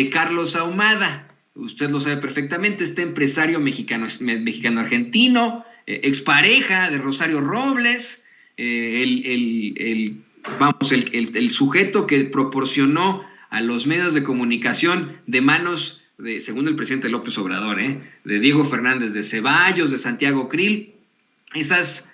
Carlos Ahumada. Usted lo sabe perfectamente, este empresario mexicano-argentino, expareja de Rosario Robles, el sujeto que proporcionó a los medios de comunicación de manos, según el presidente López Obrador, de Diego Fernández de Ceballos, de Santiago Krill, esas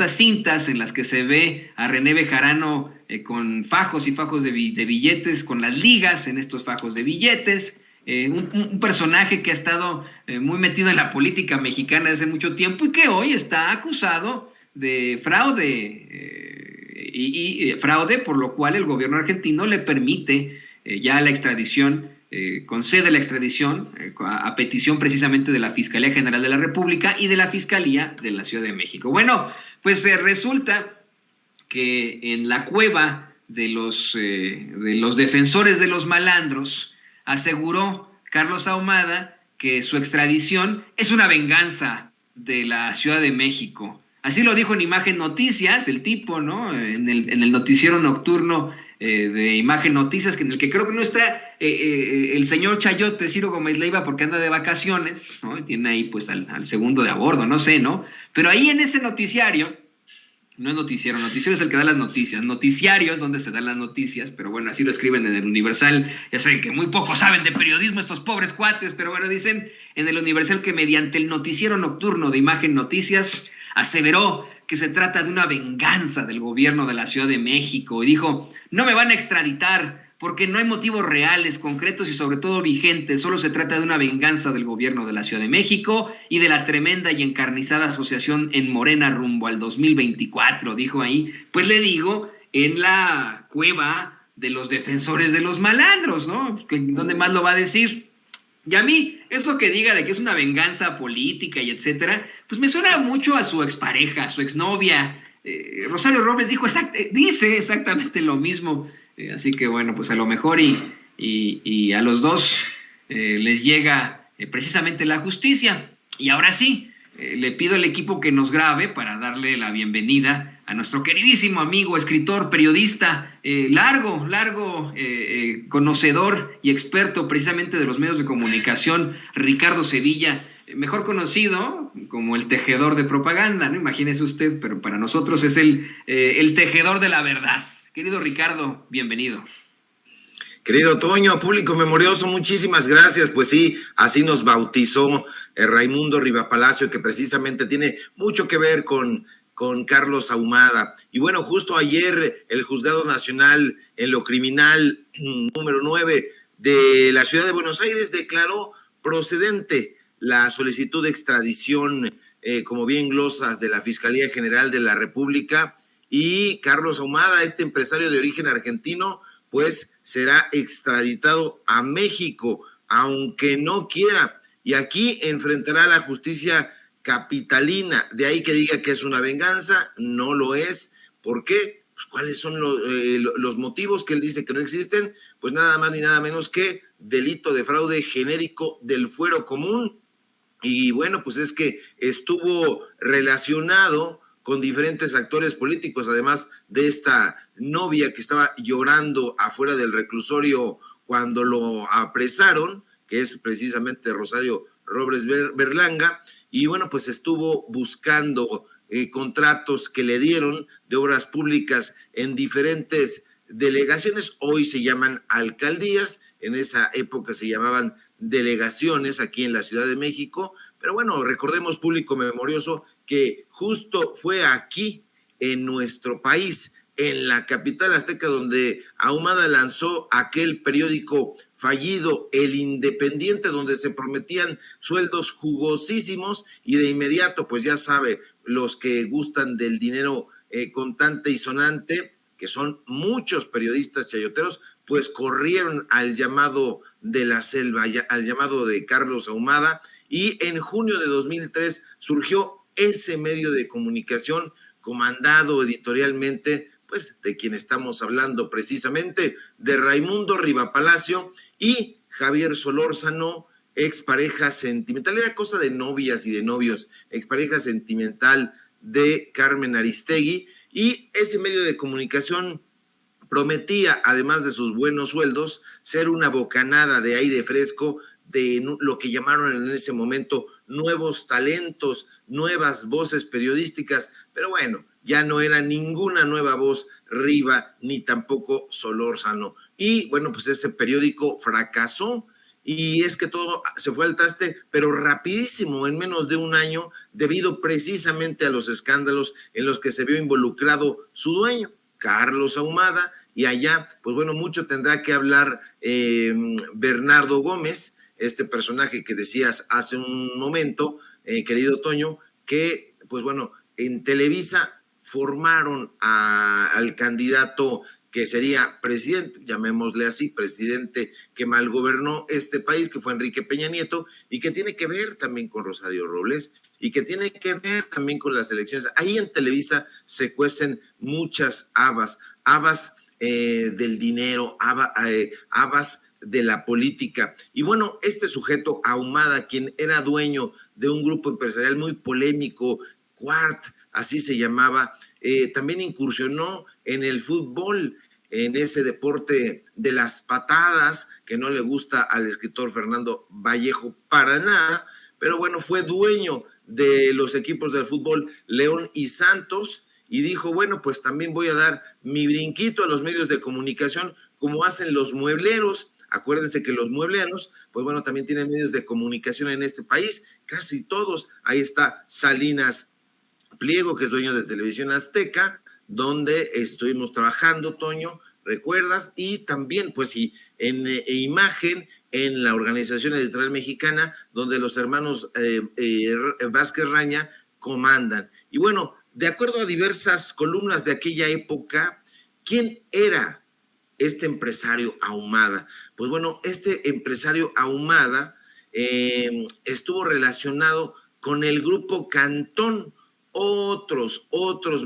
cintas en las que se ve a René Bejarano con fajos y fajos de billetes, con las ligas en estos fajos de billetes, un personaje que ha estado muy metido en la política mexicana desde mucho tiempo y que hoy está acusado de fraude, fraude por lo cual el gobierno argentino le permite ya la extradición, concede la extradición a petición precisamente de la Fiscalía General de la República y de la Fiscalía de la Ciudad de México. Bueno, pues resulta que en la cueva de los defensores de los malandros aseguró Carlos Ahumada que su extradición es una venganza de la Ciudad de México. Así lo dijo en Imagen Noticias, el tipo, ¿no? En el noticiero nocturno de Imagen Noticias, en el que creo que no está el señor Chayote, Ciro Gómez Leiva, porque anda de vacaciones, ¿no? Y tiene ahí pues al segundo de a bordo, no sé, ¿no? Pero ahí en ese noticiario, no es noticiero es el que da las noticias, noticiarios donde se dan las noticias, pero bueno, así lo escriben en el Universal, ya saben que muy pocos saben de periodismo estos pobres cuates, pero bueno, dicen en el Universal que mediante el noticiero nocturno de Imagen Noticias aseveró que se trata de una venganza del gobierno de la Ciudad de México y dijo, no me van a extraditar porque no hay motivos reales, concretos y sobre todo vigentes, solo se trata de una venganza del gobierno de la Ciudad de México y de la tremenda y encarnizada asociación en Morena rumbo al 2024, dijo ahí, pues le digo, en la cueva de los defensores de los malandros, ¿no? ¿Dónde más lo va a decir? Y a mí, eso que diga de que es una venganza política y etcétera, pues me suena mucho a su expareja, a su exnovia. Rosario Robles dice exactamente lo mismo. Así que bueno, pues a lo mejor y a los dos les llega precisamente la justicia. Y ahora sí, le pido al equipo que nos grabe para darle la bienvenida a nuestro queridísimo amigo, escritor, periodista, largo conocedor y experto precisamente de los medios de comunicación, Ricardo Sevilla, mejor conocido como el tejedor de propaganda, ¿no? Imagínese usted, pero para nosotros es el tejedor de la verdad. Querido Ricardo, bienvenido. Querido Toño, público memorioso, muchísimas gracias. Pues sí, así nos bautizó Raimundo Rivapalacio, que precisamente tiene mucho que ver con Carlos Ahumada. Y bueno, justo ayer el Juzgado Nacional en lo Criminal número 9 de la Ciudad de Buenos Aires declaró procedente la solicitud de extradición, como bien glosas, de la Fiscalía General de la República, y Carlos Ahumada, este empresario de origen argentino, pues será extraditado a México, aunque no quiera, y aquí enfrentará a la justicia capitalina. De ahí que diga que es una venganza, no lo es. ¿Por qué? Pues, ¿cuáles son los motivos que él dice que no existen? Pues nada más ni nada menos que delito de fraude genérico del fuero común. Y bueno, pues es que estuvo relacionado con diferentes actores políticos, además de esta novia que estaba llorando afuera del reclusorio cuando lo apresaron, que es precisamente Rosario Robles Berlanga, y bueno, pues estuvo buscando contratos que le dieron de obras públicas en diferentes delegaciones, hoy se llaman alcaldías, en esa época se llamaban delegaciones aquí en la Ciudad de México, pero bueno, recordemos, público memorioso, que justo fue aquí en nuestro país, en la capital azteca, donde Ahumada lanzó aquel periódico fallido, El Independiente, donde se prometían sueldos jugosísimos y de inmediato, pues ya sabe, los que gustan del dinero contante y sonante, que son muchos periodistas chayoteros, pues corrieron al llamado de la selva, al llamado de Carlos Ahumada, y en junio de 2003 surgió ese medio de comunicación comandado editorialmente, pues de quien estamos hablando precisamente, de Raimundo Rivapalacio y Javier Solórzano, expareja sentimental, era cosa de novias y de novios, expareja sentimental de Carmen Aristegui, y ese medio de comunicación prometía, además de sus buenos sueldos, ser una bocanada de aire fresco de lo que llamaron en ese momento nuevos talentos, nuevas voces periodísticas, pero bueno, ya no era ninguna nueva voz Riva, ni tampoco Solórzano. Y bueno, pues ese periódico fracasó, y es que todo se fue al traste, pero rapidísimo, en menos de un año, debido precisamente a los escándalos en los que se vio involucrado su dueño, Carlos Ahumada, y allá, pues bueno, mucho tendrá que hablar Bernardo Gómez, este personaje que decías hace un momento, querido Toño, que, pues bueno, en Televisa formaron al candidato que sería presidente, llamémosle así, presidente que malgobernó este país, que fue Enrique Peña Nieto, y que tiene que ver también con Rosario Robles, y que tiene que ver también con las elecciones. Ahí en Televisa se cuecen muchas habas del dinero, habas de la política. Y bueno, este sujeto, Ahumada, quien era dueño de un grupo empresarial muy polémico, Quart, así se llamaba, también incursionó en el fútbol, en ese deporte de las patadas, que no le gusta al escritor Fernando Vallejo para nada, pero bueno, fue dueño de los equipos del fútbol León y Santos, y dijo, bueno, pues también voy a dar mi brinquito a los medios de comunicación, como hacen los muebleros. Acuérdense que los muebleros, pues bueno, también tienen medios de comunicación en este país, casi todos. Ahí está Salinas Pliego, que es dueño de Televisión Azteca, donde estuvimos trabajando, Toño, ¿recuerdas? Y también, pues sí, en Imagen, en la Organización Editorial Mexicana, donde los hermanos Vázquez Raña comandan. Y bueno, de acuerdo a diversas columnas de aquella época, ¿quién era este empresario Ahumada? Pues bueno, este empresario Ahumada estuvo relacionado con el grupo Cantón, otros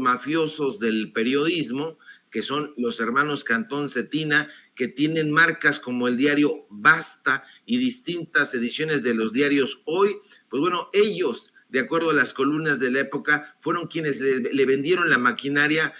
mafiosos del periodismo, que son los hermanos Cantón Cetina, que tienen marcas como el diario Basta y distintas ediciones de los diarios Hoy. Pues bueno, ellos, de acuerdo a las columnas de la época, fueron quienes le vendieron la maquinaria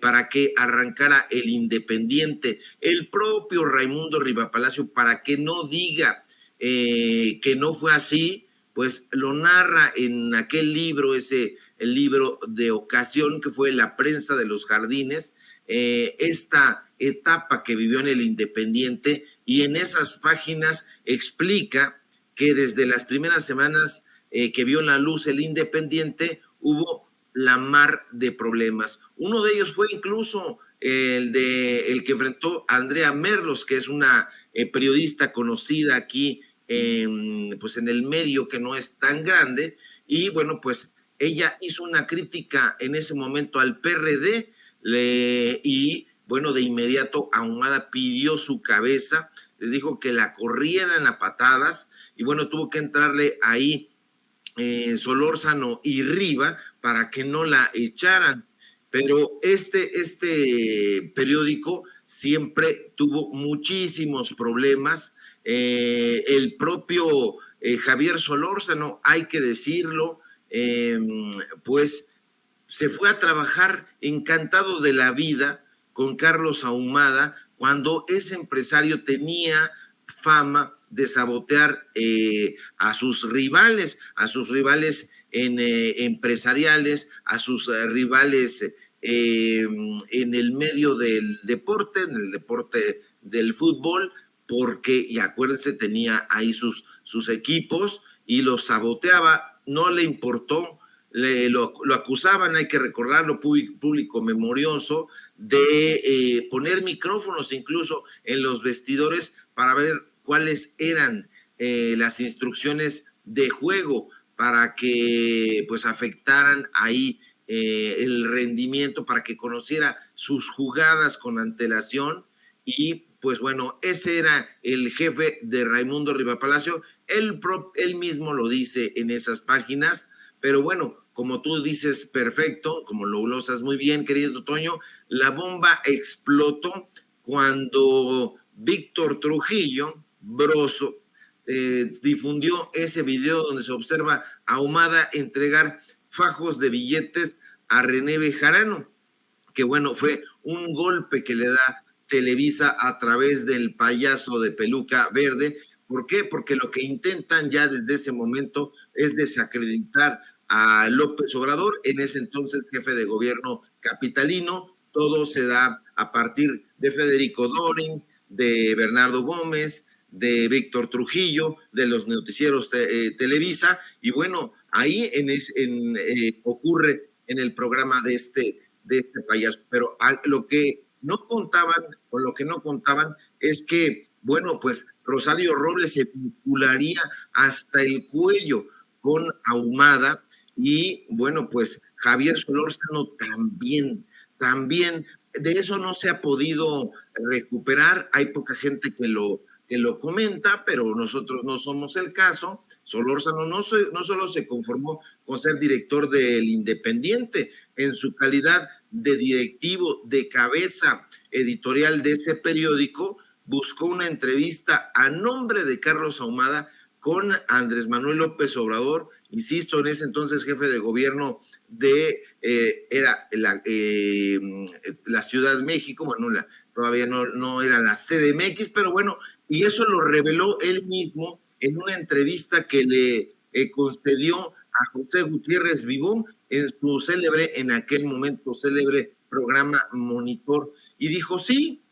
para que arrancara el Independiente. El propio Raimundo Rivapalacio, para que no diga que no fue así, pues lo narra en aquel libro, el libro de ocasión que fue La prensa de los jardines, esta etapa que vivió en el Independiente, y en esas páginas explica que desde las primeras semanas que vio la luz el Independiente, hubo la mar de problemas. Uno de ellos fue incluso el que enfrentó a Andrea Merlos, que es una periodista conocida aquí pues en el medio, que no es tan grande, y bueno, pues ella hizo una crítica en ese momento al PRD, y bueno, de inmediato Ahumada pidió su cabeza, les dijo que la corrieran a patadas, y bueno, tuvo que entrarle ahí Solórzano y Riva para que no la echaran. Pero este periódico siempre tuvo muchísimos problemas. El propio Javier Solórzano, hay que decirlo, pues se fue a trabajar encantado de la vida con Carlos Ahumada, cuando ese empresario tenía fama de sabotear a sus rivales empresariales, a sus rivales en el medio del deporte, en el deporte del fútbol, porque, y acuérdense, tenía ahí sus equipos y los saboteaba, no le importó. Lo acusaban, hay que recordarlo, público memorioso, de poner micrófonos incluso en los vestidores para ver cuáles eran las instrucciones de juego, para que pues afectaran ahí el rendimiento, para que conociera sus jugadas con antelación. Y pues bueno, ese era el jefe de Raimundo Rivapalacio, él mismo lo dice en esas páginas. Pero bueno, como tú dices perfecto, como lo glosas muy bien, querido Toño, la bomba explotó cuando Víctor Trujillo Broso difundió ese video donde se observa a Ahumada entregar fajos de billetes a René Bejarano, que bueno, fue un golpe que le da Televisa a través del payaso de peluca verde. ¿Por qué? Porque lo que intentan ya desde ese momento es desacreditar a López Obrador, en ese entonces jefe de gobierno capitalino. Todo se da a partir de Federico Dorin, de Bernardo Gómez, de Víctor Trujillo, de los noticieros Televisa, y bueno, ahí ocurre en el programa de este payaso. Pero lo que no contaban, o lo que no contaban, es que, bueno, pues Rosario Robles se vincularía hasta el cuello con Ahumada, y bueno, pues Javier Solórzano también, de eso no se ha podido recuperar. Hay poca gente que lo comenta, pero nosotros no somos el caso. Solórzano no solo se conformó con ser director del Independiente, en su calidad de directivo, de cabeza editorial de ese periódico, buscó una entrevista a nombre de Carlos Ahumada con Andrés Manuel López Obrador, insisto, en ese entonces jefe de gobierno de la Ciudad de México. Bueno, todavía no era la CDMX, pero bueno, y eso lo reveló él mismo en una entrevista que le concedió a José Gutiérrez Vivón en su en aquel momento célebre programa Monitor, y dijo: sí,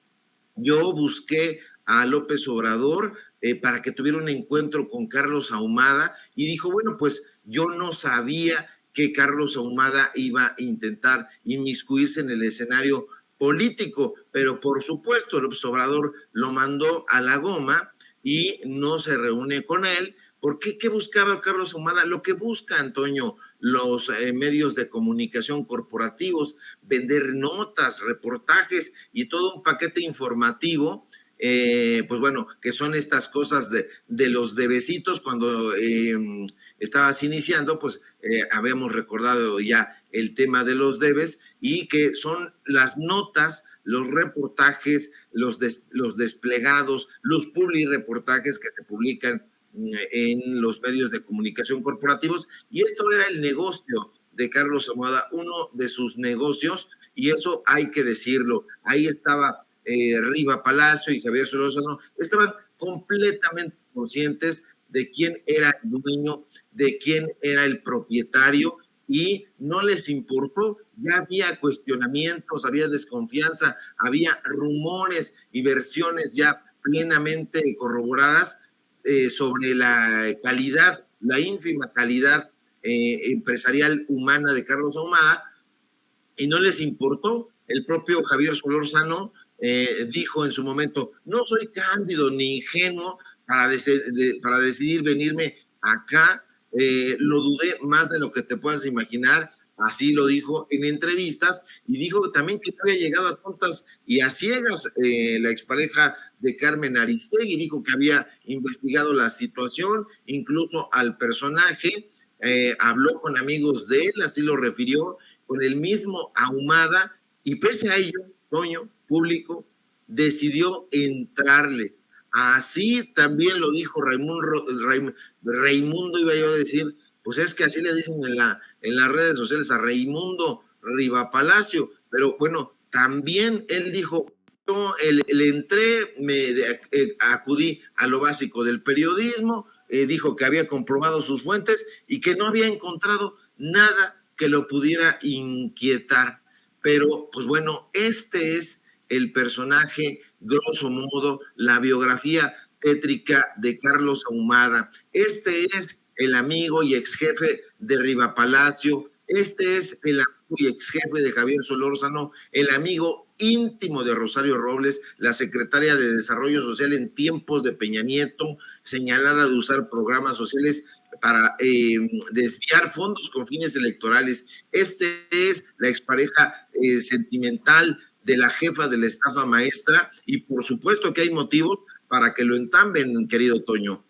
yo busqué a López Obrador para que tuviera un encuentro con Carlos Ahumada, y dijo, bueno, pues yo no sabía que Carlos Ahumada iba a intentar inmiscuirse en el escenario político, pero por supuesto López Obrador lo mandó a la goma y no se reúne con él. ¿Por qué? ¿Qué buscaba Carlos Ahumada? Lo que busca, Antonio, los medios de comunicación corporativos: vender notas, reportajes y todo un paquete informativo, pues bueno, que son estas cosas de los debecitos. Cuando estabas iniciando, pues habíamos recordado ya el tema de los debes, y que son las notas, los reportajes, los desplegados, los publireportajes que se publican en los medios de comunicación corporativos. Y esto era el negocio de Carlos Ahumada, uno de sus negocios, y eso hay que decirlo. Ahí estaba Riva Palacio y Javier Solórzano, estaban completamente conscientes de quién era el dueño, de quién era el propietario, y no les importó. Ya había cuestionamientos, había desconfianza, había rumores y versiones ya plenamente corroboradas sobre la calidad, la ínfima calidad empresarial humana de Carlos Ahumada, y no les importó. El propio Javier Solórzano dijo en su momento: no soy cándido ni ingenuo para decidir venirme acá, lo dudé más de lo que te puedas imaginar. Así lo dijo en entrevistas, y dijo también que no había llegado a tontas y a ciegas. La expareja de Carmen Aristegui dijo que había investigado la situación, incluso al personaje, habló con amigos de él, así lo refirió, con el mismo Ahumada, y pese a ello, Toño, público, decidió entrarle. Así también lo dijo Raimundo, iba yo a decir, pues es que así le dicen en las redes sociales a Raimundo Riva Palacio, pero bueno, también él dijo: yo le entré, acudí a lo básico del periodismo, dijo que había comprobado sus fuentes y que no había encontrado nada que lo pudiera inquietar. Pero pues bueno, este es el personaje, grosso modo, la biografía tétrica de Carlos Ahumada. Este es el amigo y ex jefe de Riva Palacio, este es el amigo y ex jefe de Javier Solórzano, el amigo íntimo de Rosario Robles, la secretaria de Desarrollo Social en tiempos de Peña Nieto, señalada de usar programas sociales para desviar fondos con fines electorales. Este es la expareja sentimental de la jefa de la estafa maestra, y por supuesto que hay motivos para que lo entamben, querido Toño.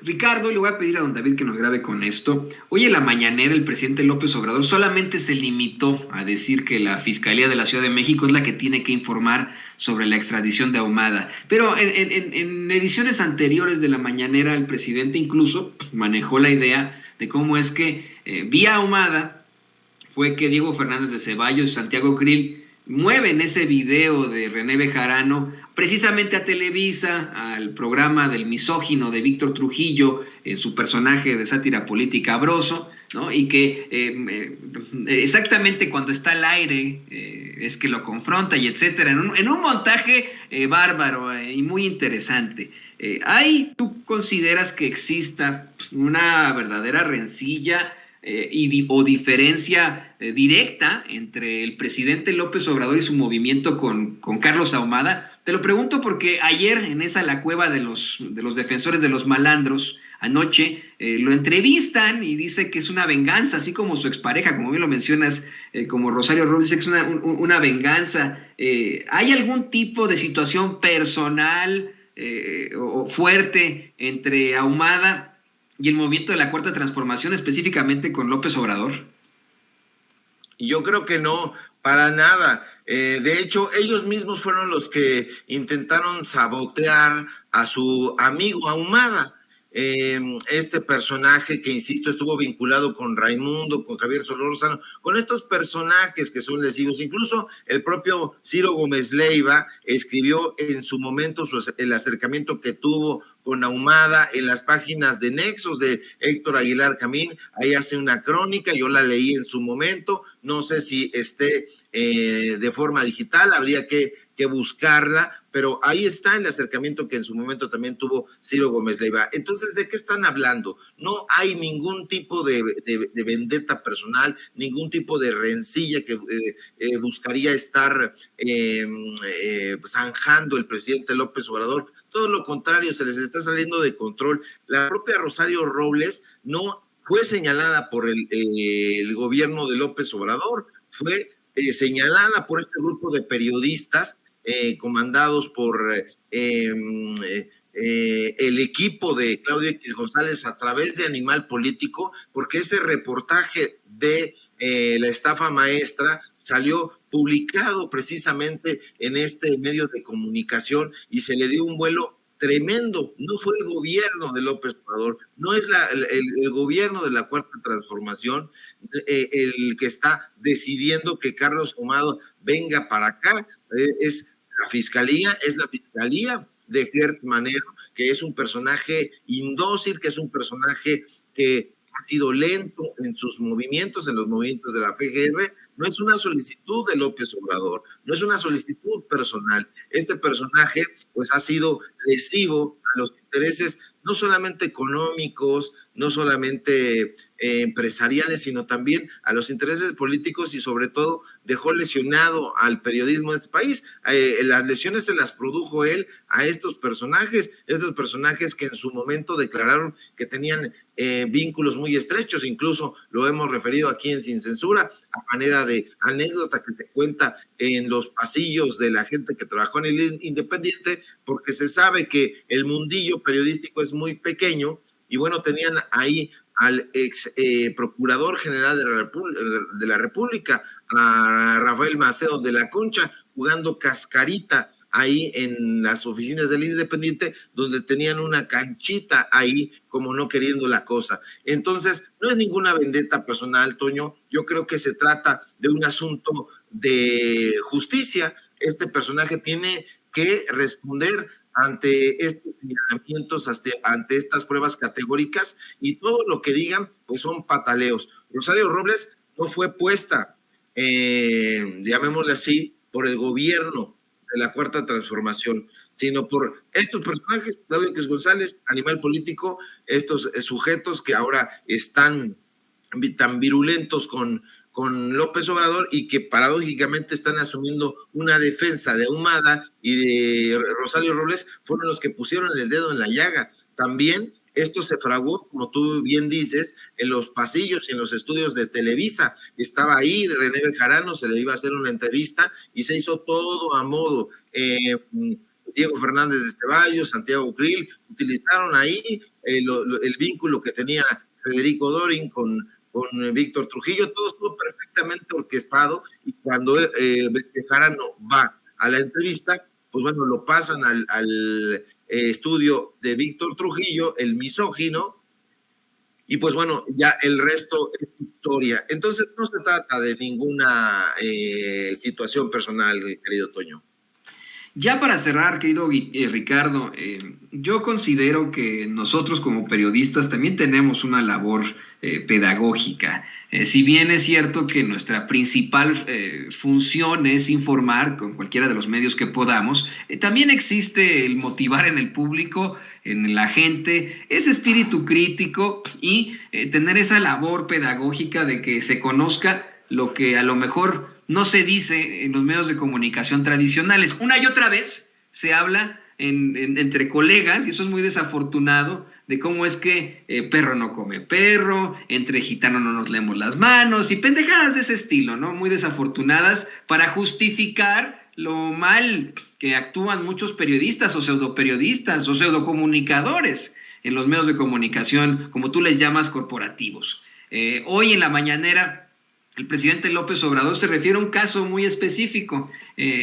Ricardo, le voy a pedir a don David que nos grabe con esto. Hoy en la mañanera el presidente López Obrador solamente se limitó a decir que la Fiscalía de la Ciudad de México es la que tiene que informar sobre la extradición de Ahumada. Pero en ediciones anteriores de la mañanera el presidente incluso manejó la idea de cómo es que vía Ahumada fue que Diego Fernández de Ceballos y Santiago Krill mueven ese video de René Bejarano precisamente a Televisa, al programa del misógino de Víctor Trujillo, en su personaje de sátira política Broso, ¿no? Y que exactamente cuando está al aire es que lo confronta y etcétera, en un montaje bárbaro y muy interesante. ¿Tú consideras que exista una verdadera rencilla o diferencia directa entre el presidente López Obrador y su movimiento con Carlos Ahumada? Te lo pregunto porque ayer en esa La Cueva de los defensores de los malandros, anoche, lo entrevistan y dice que es una venganza, así como su expareja, como bien lo mencionas, como Rosario Robles, dice que es una venganza. ¿Hay algún tipo de situación personal o fuerte entre Ahumada y el movimiento de la Cuarta Transformación, específicamente con López Obrador? Yo creo que no, para nada. De hecho, ellos mismos fueron los que intentaron sabotear a su amigo Ahumada. Este personaje que, insisto, estuvo vinculado con Raimundo, con Javier Solórzano, con estos personajes que son lesivos. Incluso el propio Ciro Gómez Leiva escribió en su momento el acercamiento que tuvo con Ahumada en las páginas de Nexos de Héctor Aguilar Camín. Ahí hace una crónica, yo la leí en su momento, no sé si esté de forma digital, habría que buscarla, pero ahí está el acercamiento que en su momento también tuvo Ciro Gómez Leiva. Entonces, ¿de qué están hablando? No hay ningún tipo de vendetta personal, ningún tipo de rencilla que buscaría estar zanjando el presidente López Obrador. Todo lo contrario, se les está saliendo de control. La propia Rosario Robles no fue señalada por el gobierno de López Obrador, fue señalada por este grupo de periodistas comandados por el equipo de Claudio X González a través de Animal Político, porque ese reportaje de la estafa maestra salió publicado precisamente en este medio de comunicación y se le dio un vuelo tremendo. No fue el gobierno de López Obrador, no es el gobierno de la Cuarta Transformación el que está decidiendo que Carlos Ahumada venga para acá, es la fiscalía de Gertz Manero, que es un personaje indócil, que es un personaje que ha sido lento en sus movimientos, en los movimientos de la FGR. No es una solicitud de López Obrador, no es una solicitud personal. Este personaje pues ha sido lesivo a los intereses no solamente económicos, no solamente empresariales, sino también a los intereses políticos y sobre todo dejó lesionado al periodismo de este país. Las lesiones se las produjo él a estos personajes que en su momento declararon que tenían vínculos muy estrechos, incluso lo hemos referido aquí en Sin Censura, a manera de anécdota que se cuenta en los pasillos de la gente que trabajó en el Independiente, porque se sabe que el mundillo periodístico es muy pequeño y bueno, tenían ahí al ex procurador general de la República, a Rafael Maceo de la Concha, jugando cascarita ahí en las oficinas del Independiente, donde tenían una canchita ahí, como no queriendo la cosa. Entonces, no es ninguna vendetta personal, Toño. Yo creo que se trata de un asunto de justicia. Este personaje tiene que responder ante estos señalamientos, ante estas pruebas categóricas, y todo lo que digan, pues son pataleos. Rosario Robles no fue puesta, llamémosle así, por el gobierno de la Cuarta Transformación, sino por estos personajes, Claudio X González, Animal Político, estos sujetos que ahora están tan virulentos con López Obrador y que paradójicamente están asumiendo una defensa de Ahumada y de Rosario Robles, fueron los que pusieron el dedo en la llaga. También esto se fraguó, como tú bien dices, en los pasillos y en los estudios de Televisa. Estaba ahí René Bejarano, se le iba a hacer una entrevista y se hizo todo a modo. Diego Fernández de Ceballos, Santiago Krill, utilizaron ahí el vínculo que tenía Federico Dorin con Víctor Trujillo, todo estuvo perfectamente orquestado y cuando Bejarano va a la entrevista, pues bueno, lo pasan al estudio de Víctor Trujillo, el misógino, y pues bueno, ya el resto es historia. Entonces no se trata de ninguna situación personal, querido Toño. Ya para cerrar, querido Ricardo, yo considero que nosotros como periodistas también tenemos una labor pedagógica. Si bien es cierto que nuestra principal función es informar con cualquiera de los medios que podamos, también existe el motivar en el público, en la gente, ese espíritu crítico y tener esa labor pedagógica de que se conozca lo que a lo mejor no se dice en los medios de comunicación tradicionales. Una y otra vez se habla entre colegas, y eso es muy desafortunado, de cómo es que perro no come perro, entre gitanos no nos leemos las manos, y pendejadas de ese estilo, ¿no? Muy desafortunadas para justificar lo mal que actúan muchos periodistas o pseudoperiodistas o pseudocomunicadores en los medios de comunicación, como tú les llamas, corporativos. Hoy en la mañanera el presidente López Obrador se refiere a un caso muy específico,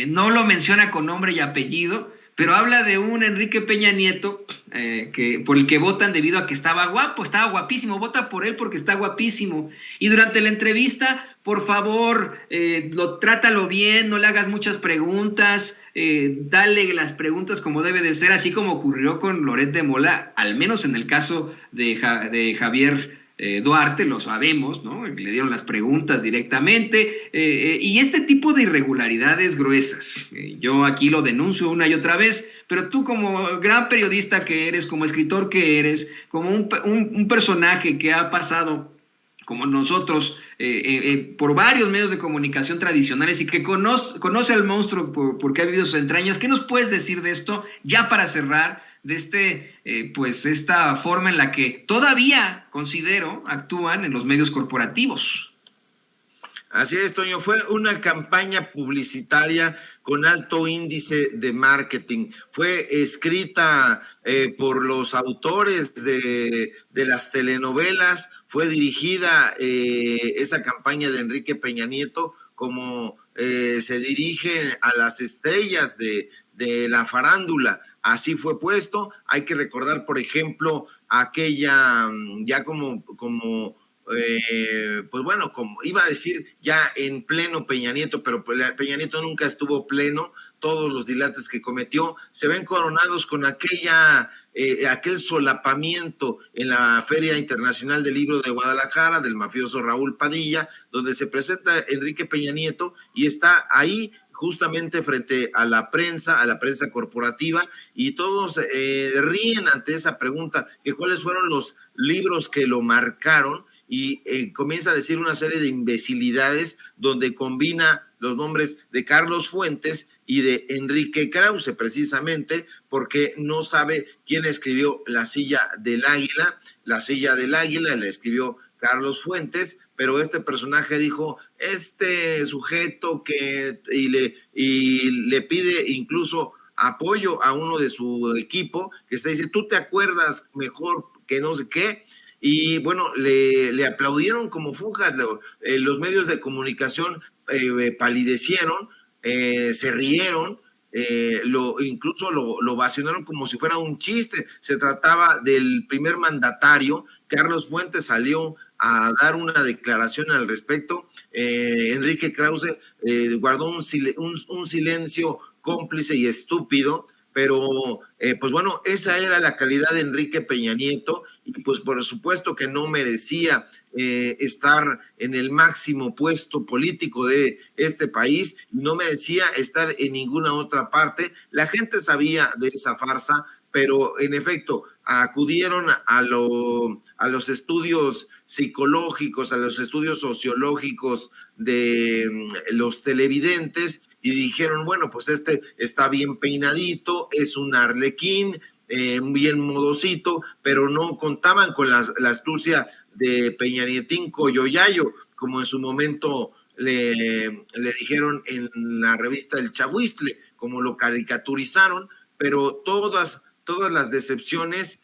no lo menciona con nombre y apellido, pero habla de un Enrique Peña Nieto por el que votan debido a que estaba guapo, estaba guapísimo, vota por él porque está guapísimo. Y durante la entrevista, por favor, trátalo bien, no le hagas muchas preguntas, dale las preguntas como debe de ser, así como ocurrió con Loret de Mola, al menos en el caso de Javier Duarte, lo sabemos, ¿no? Le dieron las preguntas directamente, y este tipo de irregularidades gruesas, yo aquí lo denuncio una y otra vez, pero tú como gran periodista que eres, como escritor que eres, como un personaje que ha pasado como nosotros, por varios medios de comunicación tradicionales y que conoce al monstruo porque ha vivido sus entrañas, ¿qué nos puedes decir de esto ya para cerrar? De esta forma en la que todavía considero actúan en los medios corporativos. Así es, Toño, fue una campaña publicitaria con alto índice de marketing. Fue escrita por los autores de las telenovelas, fue dirigida esa campaña de Enrique Peña Nieto como se dirige a las estrellas de la farándula. Así fue puesto. Hay que recordar, por ejemplo, aquella, ya pues bueno, como iba a decir ya en pleno Peña Nieto, pero Peña Nieto nunca estuvo pleno. Todos los dilates que cometió se ven coronados con aquel solapamiento en la Feria Internacional del Libro de Guadalajara del mafioso Raúl Padilla, donde se presenta Enrique Peña Nieto y está ahí justamente frente a la prensa corporativa, y todos ríen ante esa pregunta, que cuáles fueron los libros que lo marcaron, y comienza a decir una serie de imbecilidades donde combina los nombres de Carlos Fuentes y de Enrique Krause, precisamente porque no sabe quién escribió La Silla del Águila. La Silla del Águila la escribió Carlos Fuentes, pero este personaje dijo, este sujeto y le pide incluso apoyo a uno de su equipo, que dice, tú te acuerdas mejor que no sé qué, y bueno, le aplaudieron como funjas, los medios de comunicación palidecieron, se rieron, incluso lo vacionaron como si fuera un chiste. Se trataba del primer mandatario. Carlos Fuentes salió a dar una declaración al respecto. Enrique Krause guardó un silencio cómplice y estúpido, pero pues bueno, esa era la calidad de Enrique Peña Nieto, y pues por supuesto que no merecía estar en el máximo puesto político de este país, no merecía estar en ninguna otra parte. La gente sabía de esa farsa, pero en efecto acudieron a los estudios psicológicos, a los estudios sociológicos de los televidentes, y dijeron, bueno, pues este está bien peinadito, es un arlequín, bien modosito, pero no contaban con la astucia de Peña Nietín Coyoyayo, como en su momento le dijeron en la revista El Chahuistle, como lo caricaturizaron, pero todas las decepciones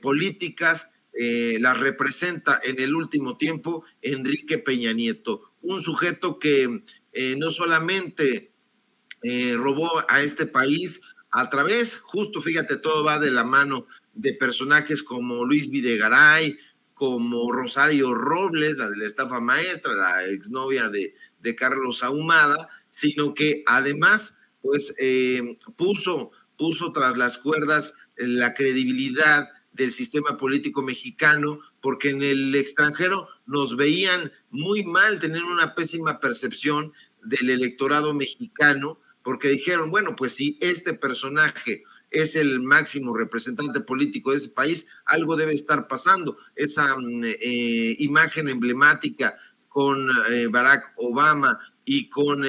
políticas las representa en el último tiempo Enrique Peña Nieto, un sujeto que no solamente robó a este país a través, justo fíjate, todo va de la mano de personajes como Luis Videgaray, como Rosario Robles, la de la estafa maestra, la exnovia de Carlos Ahumada, sino que además pues puso tras las cuerdas la credibilidad del sistema político mexicano, porque en el extranjero nos veían muy mal, tenían una pésima percepción del electorado mexicano, porque dijeron, bueno, pues si este personaje es el máximo representante político de ese país, algo debe estar pasando. Esa imagen emblemática con Barack Obama y con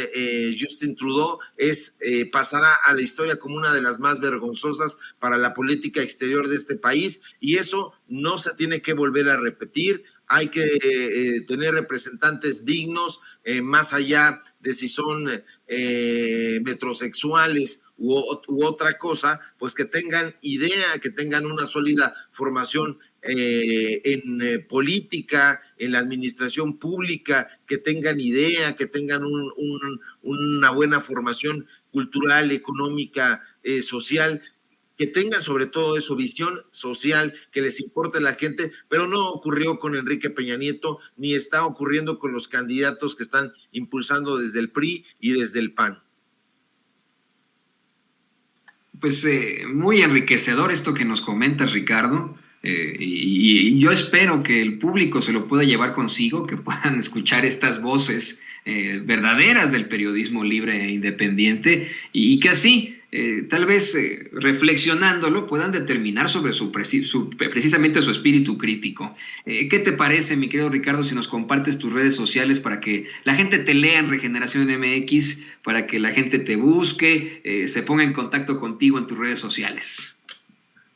Justin Trudeau pasará a la historia como una de las más vergonzosas para la política exterior de este país, y eso no se tiene que volver a repetir. Hay que tener representantes dignos, más allá de si son metrosexuales u otra cosa, pues que tengan idea, que tengan una sólida formación en política, en la administración pública, que tengan idea, que tengan una buena formación cultural, económica, social, que tengan sobre todo eso, visión social, que les importe la gente, pero no ocurrió con Enrique Peña Nieto, ni está ocurriendo con los candidatos que están impulsando desde el PRI y desde el PAN. Pues muy enriquecedor esto que nos comentas, Ricardo, y yo espero que el público se lo pueda llevar consigo, que puedan escuchar estas voces verdaderas del periodismo libre e independiente, y que así, tal vez reflexionándolo, puedan determinar sobre precisamente su espíritu crítico. ¿Qué te parece, mi querido Ricardo, si nos compartes tus redes sociales para que la gente te lea en Regeneración MX, para que la gente te busque, se ponga en contacto contigo en tus redes sociales?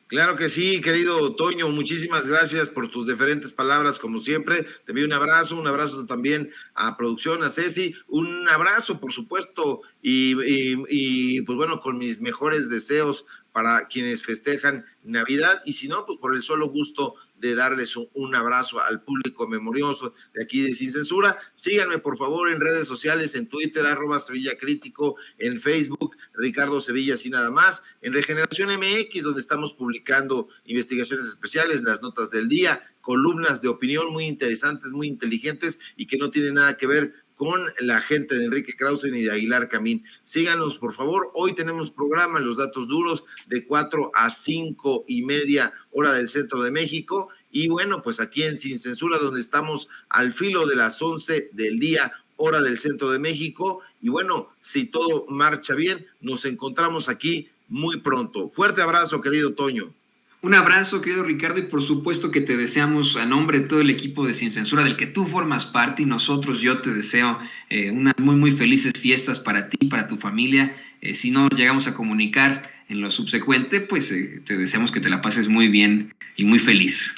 Claro que sí, querido Toño, muchísimas gracias por tus diferentes palabras, como siempre. Te envío un abrazo también a producción, a Ceci, un abrazo, por supuesto, y pues bueno, con mis mejores deseos para quienes festejan Navidad, y si no, pues por el solo gusto de darles un abrazo al público memorioso de aquí de Sin Censura. Síganme, por favor, en redes sociales, en Twitter, @SevillaCrítico, en Facebook, Ricardo Sevilla, así nada más, en Regeneración MX, donde estamos publicando investigaciones especiales, las notas del día, columnas de opinión muy interesantes, muy inteligentes, y que no tienen nada que ver con la gente de Enrique Krause ni de Aguilar Camín. Síganos, por favor. Hoy tenemos programa en Los Datos Duros de 4 a 5:30 hora del centro de México. Y bueno, pues aquí en Sin Censura, donde estamos al filo de las 11 del día, hora del centro de México. Y bueno, si todo marcha bien, nos encontramos aquí muy pronto. Fuerte abrazo, querido Toño. Un abrazo, querido Ricardo, y por supuesto que te deseamos, a nombre de todo el equipo de Sin Censura, del que tú formas parte, y nosotros, yo te deseo unas muy, muy felices fiestas para ti, para tu familia. Si no llegamos a comunicar en lo subsecuente, pues te deseamos que te la pases muy bien y muy feliz.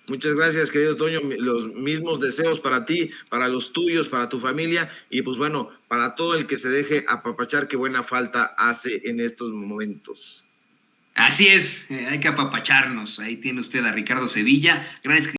Muchas gracias, querido Toño. Los mismos deseos para ti, para los tuyos, para tu familia, y pues bueno, para todo el que se deje apapachar, que buena falta hace en estos momentos. Así es, hay que apapacharnos. Ahí tiene usted a Ricardo Sevilla, gran escritor.